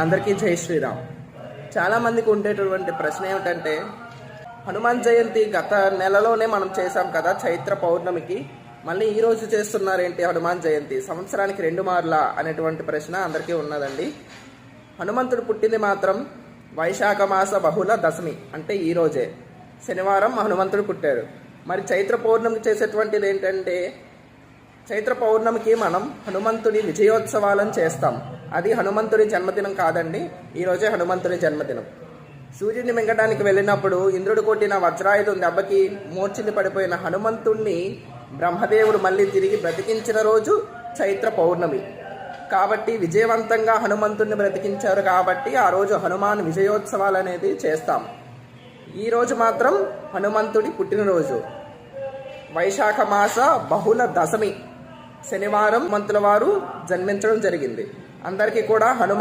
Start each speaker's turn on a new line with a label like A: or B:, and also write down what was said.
A: అందరికీ జై శ్రీరామ్. చాలామందికి ఉండేటటువంటి ప్రశ్న ఏమిటంటే, హనుమాన్ జయంతి గత నెలలోనే మనం చేసాం కదా చైత్ర పౌర్ణమికి, మళ్ళీ ఈరోజు చేస్తున్నారేంటి హనుమాన్ జయంతి, సంవత్సరానికి 2 మార్లా అనేటువంటి ప్రశ్న అందరికీ ఉన్నదండి. హనుమంతుడు పుట్టింది మాత్రం వైశాఖ మాస బహుళ దశమి, అంటే ఈరోజే శనివారం హనుమంతుడు పుట్టాడు. మరి చైత్ర పౌర్ణమికి చేసేటువంటిది ఏంటంటే, చైత్ర పౌర్ణమికి మనం హనుమంతుడి విజయోత్సవాలను చేస్తాం. అది హనుమంతుడి జన్మదినం కాదండి, ఈరోజే హనుమంతుడి జన్మదినం. సూర్యుడిని మింగడానికి వెళ్ళినప్పుడు ఇంద్రుడు కొట్టిన వజ్రాయుధం దెబ్బకి మూర్ఛిని పడిపోయిన హనుమంతుణ్ణి బ్రహ్మదేవుడు మళ్ళీ తిరిగి బ్రతికించిన రోజు చైత్ర పౌర్ణమి. కాబట్టి విజయవంతంగా హనుమంతుడిని బ్రతికించారు కాబట్టి ఆ రోజు హనుమాన్ విజయోత్సవాలు అనేది చేస్తాం. ఈరోజు మాత్రం హనుమంతుడి పుట్టినరోజు, వైశాఖ మాస బహుళ దశమి, శనివారం హనుమంతుల వారు జన్మించడం జరిగింది. అందరికీ కూడా హనుమాన్